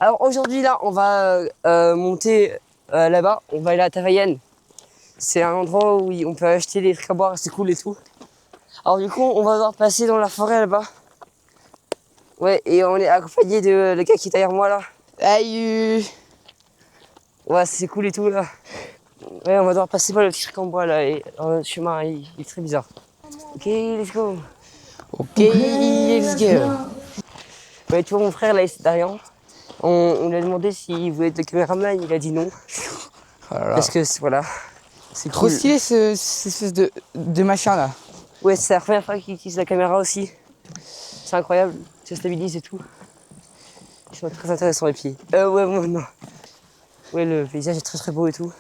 Alors aujourd'hui là, on va monter là-bas, on va aller à Tavayen. C'est un endroit où on peut acheter des trucs à boire, c'est cool et tout. Alors du coup, on va devoir passer dans la forêt là-bas. Ouais, et on est accompagné de le gars qui est derrière moi là. Aïe. Ouais, c'est cool et tout là. Ouais, on va devoir passer par le petit truc en bois là, et le chemin il est très bizarre. Ok, let's go. Ok, let's go. Ouais, tu vois mon frère là, il est derrière. On lui a demandé s'il voulait être le caméraman, il a dit non. Voilà. Parce que voilà, c'est Trop cool. stylé cette espèce de machin là. Ouais, c'est la première fois qu'il utilise la caméra aussi. C'est incroyable, ça stabilise et tout. Ils sont très intéressants les pieds. Ouais, non. Ouais, le paysage est très très beau et tout.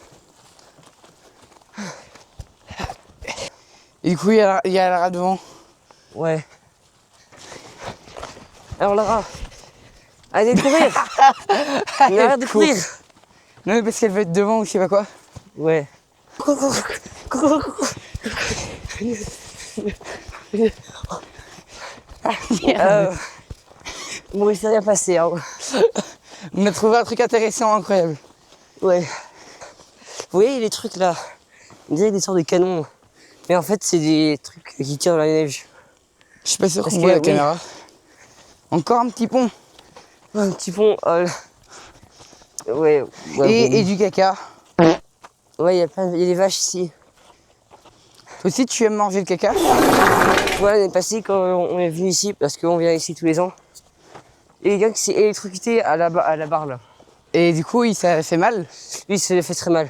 Et du coup, il y a Lara devant. Ouais. Alors Lara, arrête de courir. Mais arrête de courir. Non, mais parce qu'elle veut être devant ou je sais pas quoi. Ouais. Cours. Bon, il s'est rien passé. Hein. On a trouvé un truc intéressant, incroyable. Ouais. Vous voyez les trucs là, on dirait des sortes de canons. Mais en fait, c'est des trucs qui tirent dans la neige. Je suis pas sûr Parce qu'on que, voit la oui. caméra. Encore un petit pont. Un petit pont. Ouais, bon. Et du caca. Ouais, il y a des vaches ici. Toi aussi, tu aimes manger le caca? Ouais, l'année passée, quand on est venu ici, parce qu'on vient ici tous les ans, et les gars qui s'est électrocuté à la barre là. Et du coup, ça fait mal. Lui, il se fait très mal.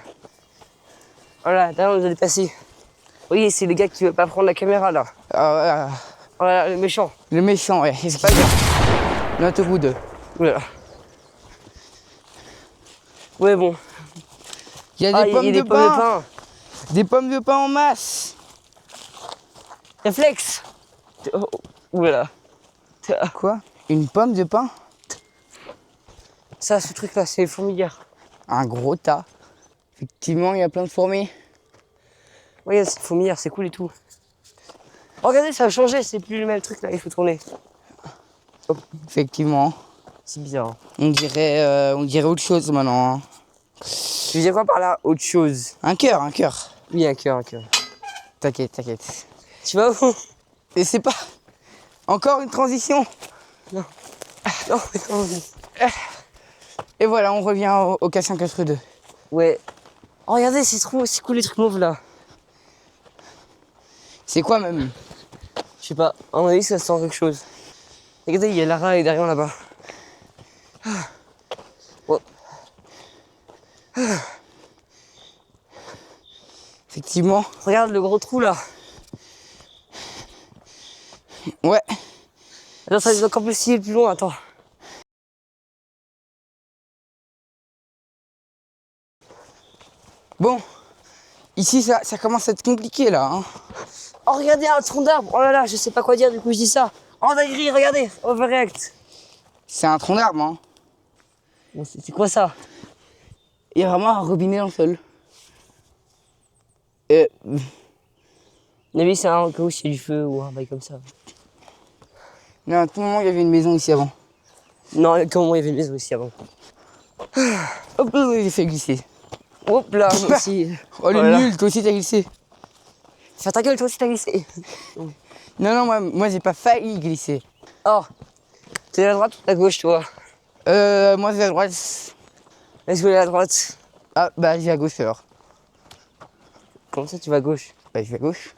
Voilà, là, on nous a dépassé. Oui, c'est le gars qui veut pas prendre la caméra là. Voilà, le méchant. Le méchant, ouais. C'est pas bien. Not good. Voilà. Ouais, bon. Il y a des pommes de pain. pain. Des pommes de pain en masse. Réflexe. Oh, voilà. Quoi? Une pomme de pain? Ça, ce truc là, c'est les fourmilières. Un gros tas. Effectivement, il y a plein de fourmis. Regarde, c'est une fourmilière, c'est cool et tout. Oh, regardez, ça a changé, c'est plus le même truc là, il faut tourner. Hop. Effectivement. C'est bizarre. Hein. On dirait autre chose maintenant. Hein. Tu veux dire quoi par là? Autre chose. Un cœur, un cœur. Oui, un cœur. T'inquiète. Tu vas où? Et c'est pas... Encore une transition. Non. Et voilà, on revient au K542. Ouais. Oh, regardez, c'est cool les trucs mauves là. C'est quoi même? Je sais pas, à mon avis, ça sent quelque chose. Regardez, il y a Lara et derrière là-bas. Oh. Effectivement. Regarde le gros trou là. Ouais. Attends, ça va être encore plus loin, attends. Bon. Ici, ça commence à être compliqué là. Hein. Oh, regardez, un tronc d'arbre. Oh là là, je sais pas quoi dire, du coup, je dis ça. Oh, dinguerie, regardez, overreact. C'est un tronc d'arbre, hein. Bon, c'est quoi ça? Il y a vraiment un robinet dans le sol. Mon avis, c'est un cas où il y a du feu ou un bail comme ça. Mais à tout moment, il y avait une maison ici avant. Non, comment il y avait une maison aussi avant. Hop là, j'ai fait glisser. Hop là, moi aussi. Oh, le Voilà. nul, toi aussi t'as glissé. Fais ta gueule, toi aussi t'as glissé. Non, moi j'ai pas failli glisser. Oh, t'es à la droite ou à gauche, toi? Moi c'est à droite. Est-ce que t'es à droite? Ah, bah j'ai à gauche alors. Comment ça, tu vas à gauche? Bah je vais à gauche.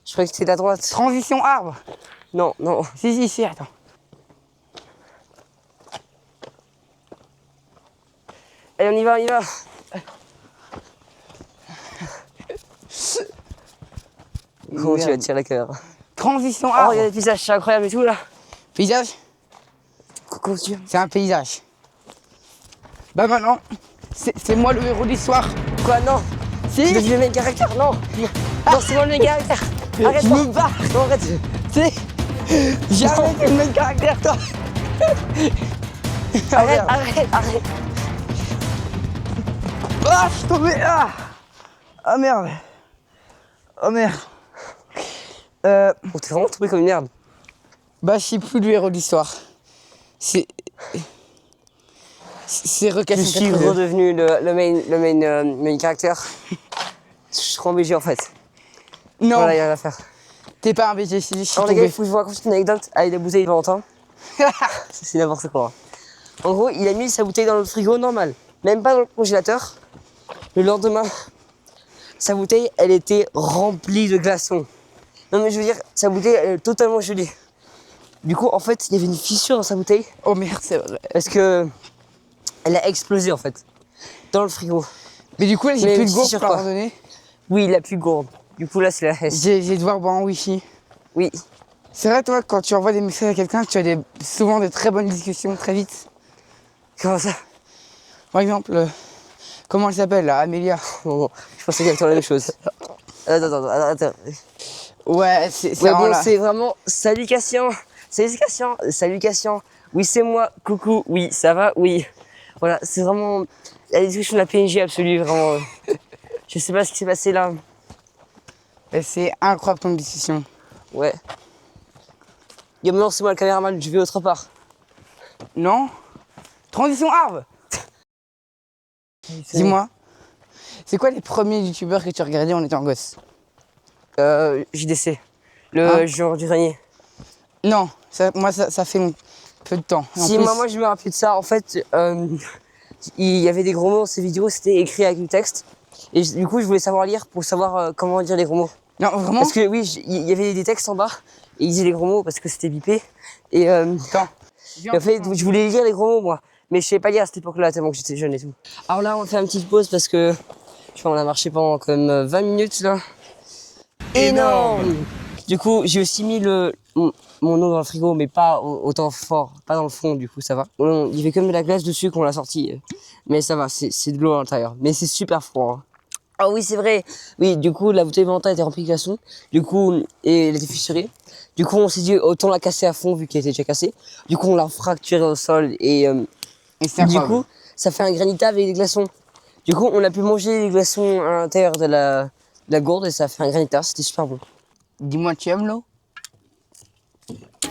Je croyais que t'étais à droite. Transition arbre. Non. Si, attends. Allez, on y va. Comment tu vas tirer la caméra? Transition Oh, arbre. regarde le paysage, c'est incroyable et tout là. Paysage? Comment tu veux? C'est un paysage. Bah maintenant, c'est moi le héros de l'histoire. Quoi, non? Si. Le vieux main caractère, non. Non, c'est moi le main caractère. Arrête, Je non. me bats. Non, arrête. Si. Jamais t'es le même caractère toi. Arrête. Ah, je suis tombé. Ah merde. Oh merde. On t'est vraiment tombé comme une merde. Bah je suis plus le héros de l'histoire. C'est Je recassé. suis redevenu le main caractère. Je suis trop obligé en fait. Non, Voilà, il y a rien à faire. t'es pas un BG, je suis Alors les gars, il tombé. faut que je vous raconte une anecdote avec la bouteille de Valentin. C'est n'importe quoi. En gros, il a mis sa bouteille dans le frigo normal, même pas dans le congélateur. Le lendemain, sa bouteille, elle était remplie de glaçons. Non mais je veux dire, sa bouteille, elle est totalement gelée. Du coup, en fait, il y avait une fissure dans sa bouteille Oh merde, c'est vrai. parce que elle a explosé en fait dans le frigo. Mais du coup, là, j'ai Mais plus de si, gourde sur pour quoi abandonner. Oui, il a plus de gourde. Du coup, là, c'est la S. J'ai devoir boire en wifi. Oui. C'est vrai, toi, quand tu envoies des messages à quelqu'un, tu as souvent de très bonnes discussions très vite. Comment ça? Par exemple, comment elle s'appelle là, Amélia? Bon, je pensais qu'il y avait la même chose. Attends. Ouais, c'est Ouais, vraiment bon, là. c'est vraiment salutations. Salutations. Oui, c'est moi. Coucou. Oui, ça va. Oui. Voilà, c'est vraiment la discussion de la PNJ absolue, vraiment. Je sais pas ce qui s'est passé là. Et c'est incroyable comme discussion. Ouais. Yo, maintenant, c'est moi le caméraman, je vais autre part. Non? Transition arbre. Dis-moi, c'est quoi les premiers youtubeurs que tu regardais en étant gosse? JDC. Le Hein? genre du grenier. Non, moi ça fait peu de temps. Et en Si, plus, moi, je me rappelle de ça. En fait, il y avait des gros mots dans ces vidéos, c'était écrit avec du texte. Et du coup, je voulais savoir lire pour savoir comment dire les gros mots. non, vraiment? Parce que oui, il y avait des textes en bas et ils disaient les gros mots parce que c'était bipé. Et Attends. en fait, je voulais lire les gros mots moi, mais je savais pas lire à cette époque-là tellement que j'étais jeune et tout. Alors là, on va faire une petite pause parce que je crois qu'on a marché pendant comme 20 minutes là. Énorme. Du coup, j'ai aussi mis mon eau dans le frigo, mais pas autant fort, pas dans le fond. Du coup, ça va. Il y avait comme de la glace dessus qu'on l'a sorti, mais ça va, c'est de l'eau à l'intérieur. Mais c'est super froid. Hein. Ah oui, c'est vrai. Oui, du coup, la bouteille Valentin était remplie de glaçons. Du coup, et elle était fissurée. Du coup, on s'est dit, autant la casser à fond vu qu'elle était déjà cassée. Du coup, on l'a fracturée au sol et Et c'est du incroyable. coup, ça fait un granita avec des glaçons. Du coup, on a pu manger les glaçons à l'intérieur de la gourde et ça a fait un granita. C'était super bon. Dis-moi, tu aimes l'eau?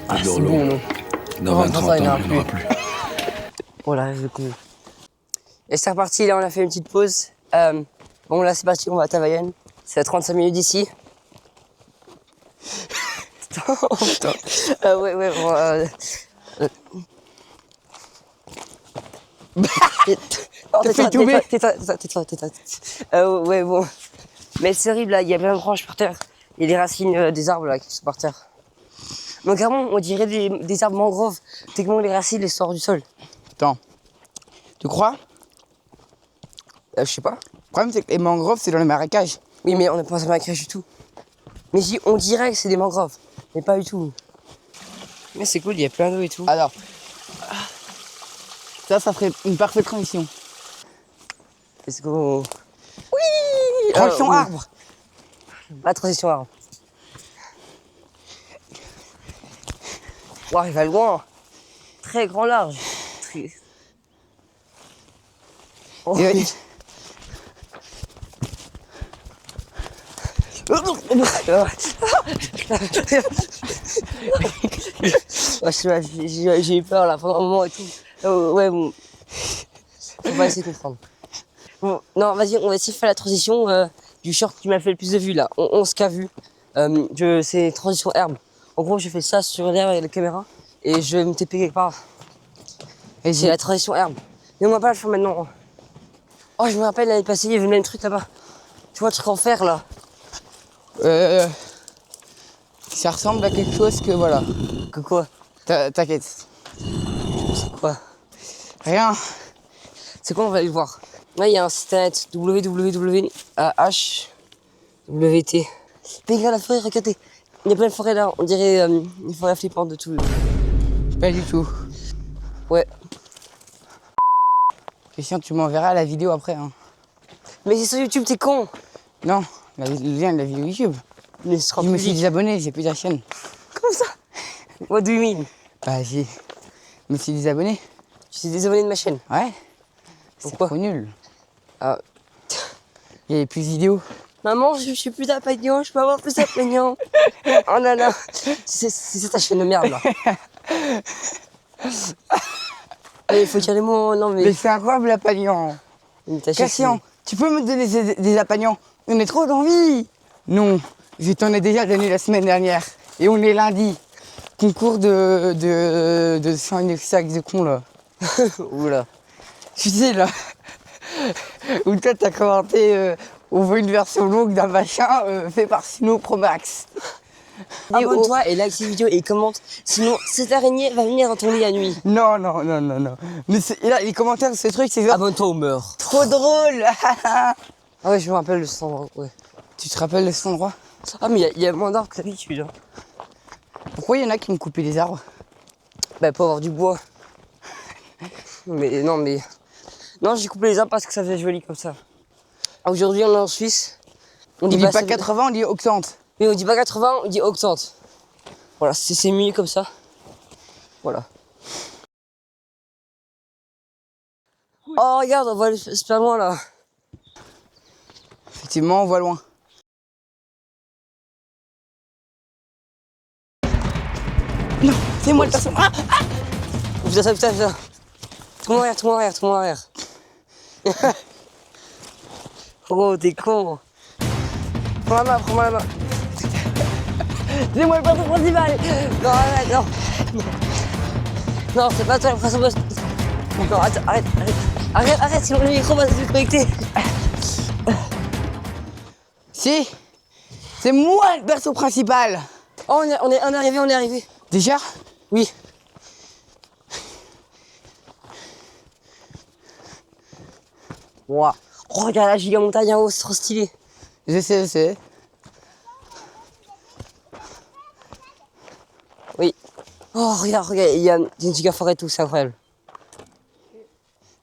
Ah, c'est bon, non? Dans 20-30 ans, il n'y en aura plus. Voilà, je cool. Et c'est reparti, là, on a fait une petite pause. Bon, là, c'est parti, on va à Tavayen. C'est à 35 minutes d'ici. Putain. Ouais, bon, tais-toi. Ouais, bon. Mais c'est horrible, là, il y a plein de branches par terre. Il y a des racines des arbres, là, qui sont par terre. Donc, carrément, on dirait des arbres mangroves. Techniquement, les racines, les sortent du sol. Attends. Tu crois? Je sais pas. Le problème, c'est que les mangroves, c'est dans les marécages. Oui, mais on n'est pas dans un marécage du tout. Mais on dirait que c'est des mangroves, mais pas du tout. Mais c'est cool, il y a plein d'eau et tout. Alors, ça ferait une parfaite transition. Let's go. Oui. Transition oui. arbre. Pas transition arbre. Wow, il va loin. Très grand large. Très... Oh. Et- Ouais, j'ai eu peur là pendant un moment et tout. Ouais, bon. On va essayer de comprendre. Bon, non, vas-y, on va essayer de faire la transition du short qui m'a fait le plus de vues là. 11K vues. C'est transition herbe. En gros, j'ai fait ça sur l'herbe avec la caméra et je vais me TP quelque part. Et c'est la transition herbe. Mais on va pas le faire maintenant. Oh, je me rappelle l'année passée, il y avait le même truc là-bas. Tu vois le truc en fer là. Ça ressemble à quelque chose que voilà. Que quoi? T'inquiète. C'est quoi? Rien. C'est quoi, on va aller le voir. Là, il y a un site internet www.hwt. Mais regarde la forêt, regardez. Il y a plein de forêts là, on dirait une forêt flippante de tout. Pas du tout. Ouais. Christian, tu m'enverras la vidéo après. Hein. Mais c'est sur YouTube, t'es con. Non, le lien de la vidéo YouTube. Mais ce sera Je me suis public. désabonné, j'ai plus ta chaîne. Comment ça? What do you mean? Bah, je me suis désabonné. Tu t'es désabonné de ma chaîne. Ouais. C'est Pourquoi? trop nul. Ah. Il y avait plus de vidéos. Maman, je suis plus d'apagnon, je peux avoir plus d'apagnon. Oh là là. C'est ta chaîne de merde là. Mais il faut dire les mots, non mais... Mais c'est incroyable l'Apagnan. Cassian, tu peux me donner des Apagnans? On est trop d'envie. Non, je t'en ai déjà donné la semaine dernière. Et on est lundi. Concours de sac de con là. Oula. Tu sais là, où toi t'as commenté on veut une version longue d'un machin fait par Sino Pro Max. Abonne-toi et like cette vidéo et commente. Sinon, cette araignée va venir dans ton lit la nuit. Non. Mais et là, les commentaires de ce truc, c'est genre Abonne-toi ou meurs. trop drôle. Ah ouais, je me rappelle de cet endroit, ouais. Tu te rappelles de cet endroit? Ah mais il y a moins d'arbres que d'habitude. Hein. Pourquoi il y en a qui ont coupé les arbres? Bah pour avoir du bois. Mais non, Non, j'ai coupé les arbres parce que ça fait joli comme ça. Aujourd'hui, on est en Suisse. On dit pas 80, on dit octante. Mais on dit pas 80, on dit octante. Voilà, c'est mieux comme ça. Voilà. Oh, regarde, on voit le super loin là. Effectivement, on voit loin. Non, c'est moi le perso. Ah, Putain. Tout le monde arrière. Oh, t'es con. Prends la main. c'est moi le perso principal. Non, arrête, non. Non, c'est pas toi le principal. Non, arrête, sinon le micro va se déconnecter. Si, c'est moi le perso principal. Oh, on est arrivé. Déjà? Oui. Wow. Oh, regarde la giga montagne en haut, c'est trop stylé. Je sais. Oui. Oh, regarde, il y a une giga forêt et tout, c'est incroyable.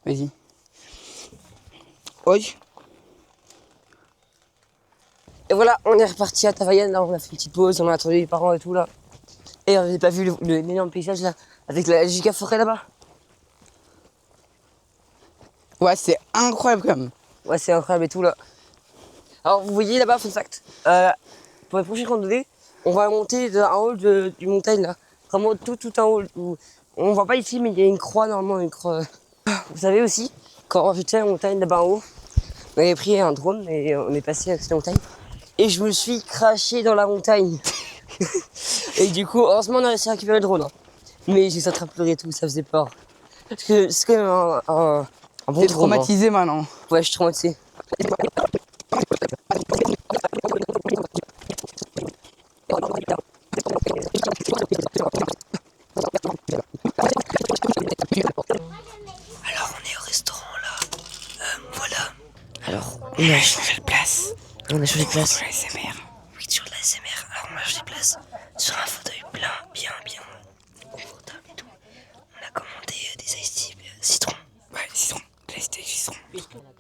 Vas-y. Oui. Et voilà, on est reparti à Tavayen, là on a fait une petite pause, on a attendu les parents et tout là. Et on n'avait pas vu l'énorme paysage là, avec la giga forêt là-bas. Ouais, c'est incroyable quand même. Ouais, c'est incroyable et tout là. Alors vous voyez là-bas, fun fact, pour les prochaines randonnées, on va monter en haut du montagne là. Vraiment tout en haut. On voit pas ici, mais il y a une croix normalement, une croix. Vous savez aussi, quand j'étais à la montagne là-bas en haut, on avait pris un drone et on est passé à cette montagne. Et je me suis craché dans la montagne. Et du coup, heureusement, on a réussi à récupérer le drone. Hein. Mais j'ai ça à pleurer et tout, ça faisait peur. Parce que c'est quand même un bon T'es drone. traumatisé maintenant. Ouais, je suis traumatisé. Alors, on est au restaurant là. Voilà. Alors, On a changé de place. on a changé de place. Pour l'ASMR. Oui, sur de l'ASMR. Alors, on a changé de place sur un fauteuil bien confortable et tout. On a commandé des iced tea citron. Ouais, citron. Laisse-tes citron.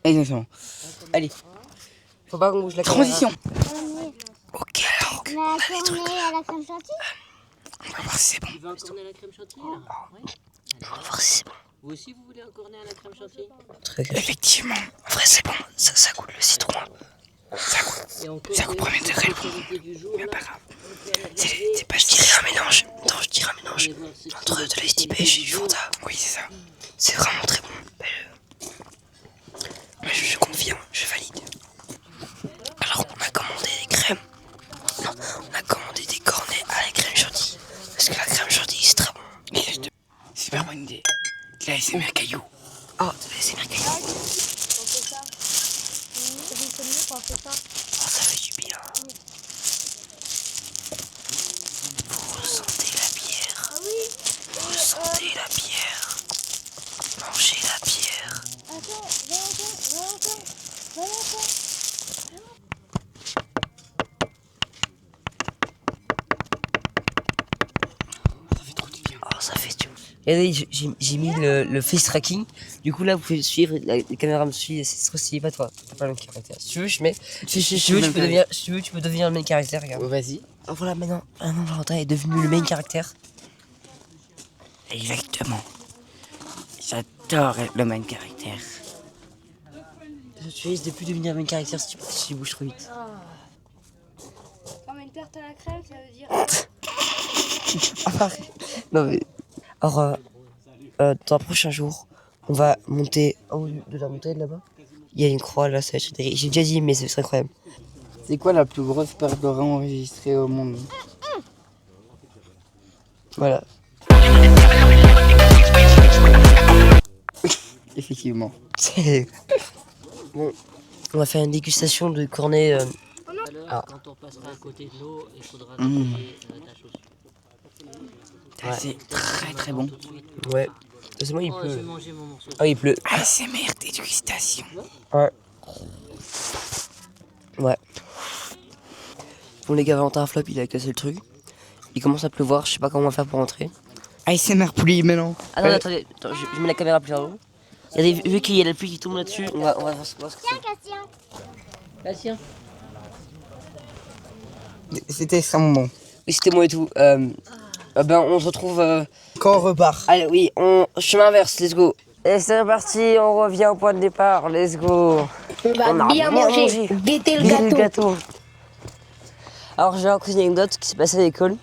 Exactement. Allez, Faut pas qu'on bouge la caméra. transition. Ok, alors, Mais la tournée à la crème chantilly. on va voir si c'est bon. Tu veux un cornet à la crème chantilly là Ouais. On va voir si c'est bon. Vous aussi vous voulez un cornet à la crème chantilly Effectivement. En vrai, c'est bon. Ça goûte le citron. Et encore Ça coupe premier degré le spécialité du jour là. Pas grave. C'est pas, je dirais un mélange. Non, je dirais un mélange entre de l'iced tea beige et du Fanta. Oui, c'est ça. C'est vraiment très bon. Je confirme, je valide. Alors, on a commandé des crèmes. Non, on a commandé des cornets à la crème chantilly. Parce que la crème chantilly, c'est très bon. Super bonne idée. De l'ASMR caillou. Oh, c'est merveilleux. Oh, ça fait du bien. Vous ressentez la bière. Vous ressentez la bière. Mangez la bière. Attends, viens encore. Oh, ça fait du bien. Regardez, j'ai mis le face tracking. Du coup, là, vous pouvez suivre. La caméra me suit. C'est trop stylé. Pas toi. T'as pas le même caractère. Si tu veux, je mets. Si tu veux, tu peux devenir le main caractère. Regarde. Vas-y. Oh, voilà, maintenant, Valentin est devenu le main caractère. Exactement. J'adore le main caractère. Tu risques de plus devenir main caractère si tu bouges trop vite. Comme une tarte à la crème, ça veut dire. Non, mais. Alors, dans un prochain jour, on va monter en haut de la montagne là-bas. Il y a une croix là, ça va être terrible. J'ai déjà dit, mais c'est incroyable. C'est quoi la plus grosse perte de rein enregistrée au monde? Voilà. Effectivement. Bon, on va faire une dégustation de cornet. Alors, quand on passera à côté de l'eau, il faudra nettoyer ta chaussure. Ouais. C'est très très bon. Ouais. C'est moi, il Oh, pleut. j'ai mangé mon morceau. Ah, il pleut. ASMR dégustation. Ouais. Ouais. Bon, les gars, Valentin Flop, il a cassé le truc. Il commence à pleuvoir, je sais pas comment on va faire pour rentrer. ASMR poulie maintenant. Attendez, je mets la caméra plus en haut. Vu qu'il y a la pluie qui tombe là-dessus, on va voir ce que c'est. Tiens, Bah tiens. C'était extrêmement bon. Oui, c'était moi et tout. Ben, on se retrouve. Quand on repart. Allez, oui, chemin inverse, let's go. Et c'est reparti, on revient au point de départ, let's go. on va bien manger. Guettez le gâteau. Alors, j'ai raconté une anecdote qui s'est passée à l'école.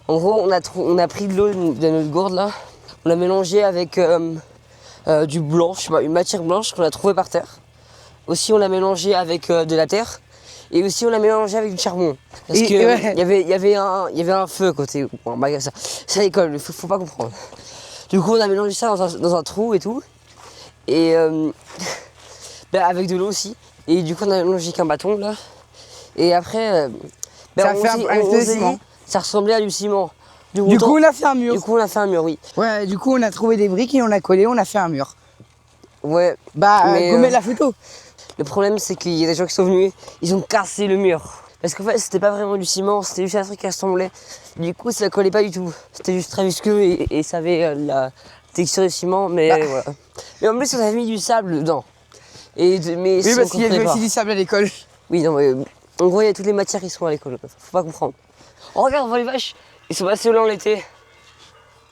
En gros, on a pris de l'eau de notre gourde là, on l'a mélangé avec du blanc, je sais pas, une matière blanche qu'on a trouvée par terre. Aussi, on l'a mélangé avec de la terre. Et aussi, on l'a mélangé avec du charbon. Parce Et- que ouais. il y avait un feu à côté. Bon, bah, ça. C'est à l'école, faut pas comprendre. Du coup, on a mélangé ça dans un trou et tout. Et bah, avec de l'eau aussi. Et du coup, on a mélangé avec un bâton là. Et après, bah, Ça a fait un peu de ciment. ça ressemblait à du ciment. Du coup, on a fait un mur. Du coup, on a fait un mur, oui. Ouais, du coup, on a trouvé des briques et on a collé, on a fait un mur. Ouais. Bah, Mais, gommer la photo. Le problème, c'est qu'il y a des gens qui sont venus, ils ont cassé le mur. Parce qu'en fait, c'était pas vraiment du ciment, c'était juste un truc qui ressemblait. Du coup, ça collait pas du tout. C'était juste très visqueux et ça avait la texture du ciment, mais voilà. Mais en plus, on avait mis du sable dedans. Mais Oui, si parce on qu'il y avait comprenait aussi pas. du sable à l'école. Oui, non, mais en gros, il y a toutes les matières qui sont à l'école. Faut pas comprendre. Oh, regarde, on voit les vaches. Ils sont passés au long l'été.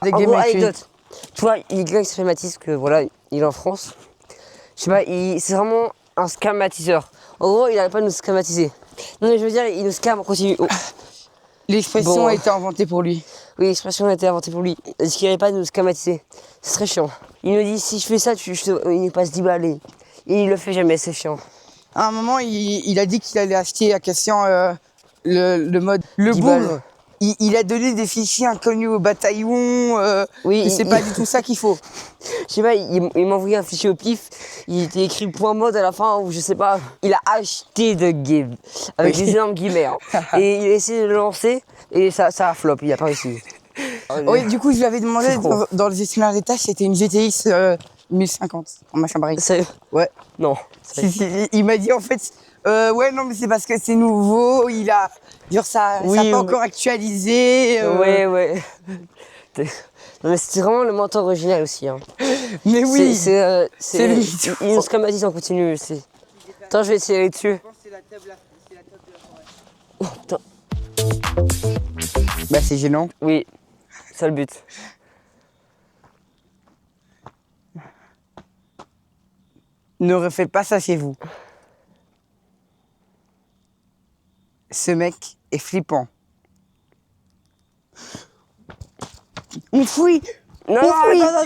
Des En gros, gamers anecdote. Tu vois, il y a quelqu'un qui s'appelle Mathis, que voilà, il est en France. Je sais pas, c'est vraiment un scamatiseur. En gros, il n'arrête pas de nous scamatiser. Non, mais je veux dire, il nous scam en continu. Oh. L'expression Bon. a été inventée pour lui. Oui, l'expression a été inventée pour lui. Est-ce qu'il n'arrête pas de nous scamatiser? C'est très chiant. Il nous dit, si je fais ça, il nous passe 10 balles. Et il le fait jamais, c'est chiant. À un moment, il a dit qu'il allait acheter à Cassian le mode. Le 10 bougre. balles. Il a donné des fichiers inconnus au bataillon. Oui, et c'est pas du tout ça qu'il faut. Je sais pas, il m'a envoyé un fichier au pif, il était écrit point mode à la fin, ou je sais pas. Il a acheté de game, avec Oui. des énormes guillemets. Hein. Et il a essayé de le lancer, et ça a flop, il a pas réussi. Oui, du coup, je lui avais demandé C'est trop. dans le gestionnaire des tâches, c'était une GTX 1050 en machin pareil. Sérieux? Ouais. Non. Si, il m'a dit en fait, ouais, non, mais c'est parce que c'est nouveau, genre ça Oui, n'a pas oui. encore actualisé. Ouais. Non mais c'était vraiment le mentor original aussi. Hein. Mais oui. C'est lui. il nous scamatise en continu. Attends, je vais essayer d'aller dessus. Oh, putain. Bah, c'est gênant. Oui, c'est le but. Ne refaites pas ça chez vous. Ce mec est flippant. On fouille. Non, Oui. non.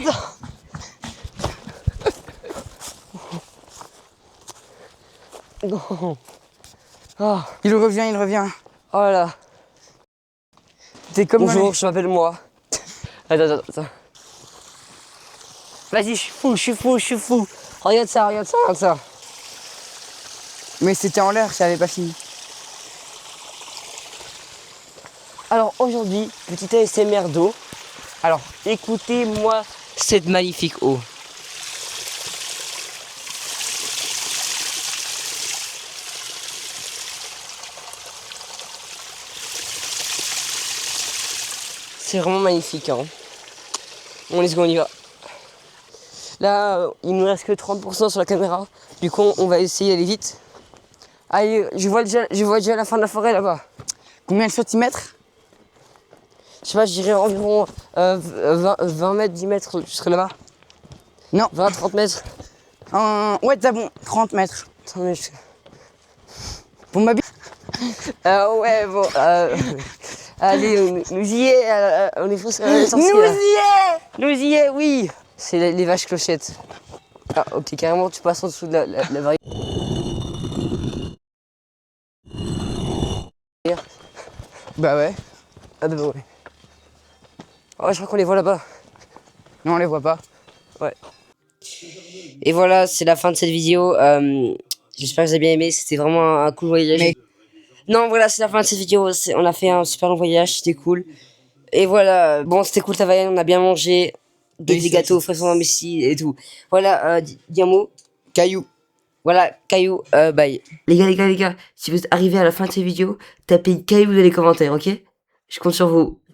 Non. Oh, Il revient. oh là là. T'es comme dans Bonjour, les- je m'appelle moi. Attends. Vas-y, je suis fou. Regarde ça. Mais c'était en l'air, ça avait pas fini. Alors aujourd'hui, petit ASMR d'eau. Alors écoutez-moi cette magnifique eau. C'est vraiment magnifique. Hein. Bon, let's go, on y va. Là, il nous reste que 30% sur la caméra. Du coup, on va essayer d'aller vite. Allez, je vois déjà la fin de la forêt là-bas. Combien de centimètres? Je sais pas, je dirais environ 20 mètres, 10 mètres jusque là-bas. Non. 20, 30 mètres. Ouais, t'as bon, 30 mètres. Attendez, Pour ma bite. ouais, bon. Allez, nous y est. On est presque sortis. Nous là. y est. Nous y est, oui. C'est les vaches clochettes. Ah, ok, carrément, tu passes en dessous de la barrière. Bah ouais. Ah, bah ouais. Oh, je crois qu'on les voit là-bas. Non, on les voit pas. Ouais. Et voilà, c'est la fin de cette vidéo. J'espère que vous avez bien aimé. C'était vraiment un cool voyage. Mais- Non, voilà, c'est la fin de cette vidéo. On a fait un super long voyage. C'était cool. Et voilà. Bon, c'était cool, Tavayan. On a bien mangé. Des Oui, gâteaux, fraises en messi et tout. Voilà, dis un mot. Caillou. Voilà, Caillou, bye. Les gars, si vous arrivez à la fin de cette vidéo, tapez Caillou dans les commentaires, ok? Je compte sur vous.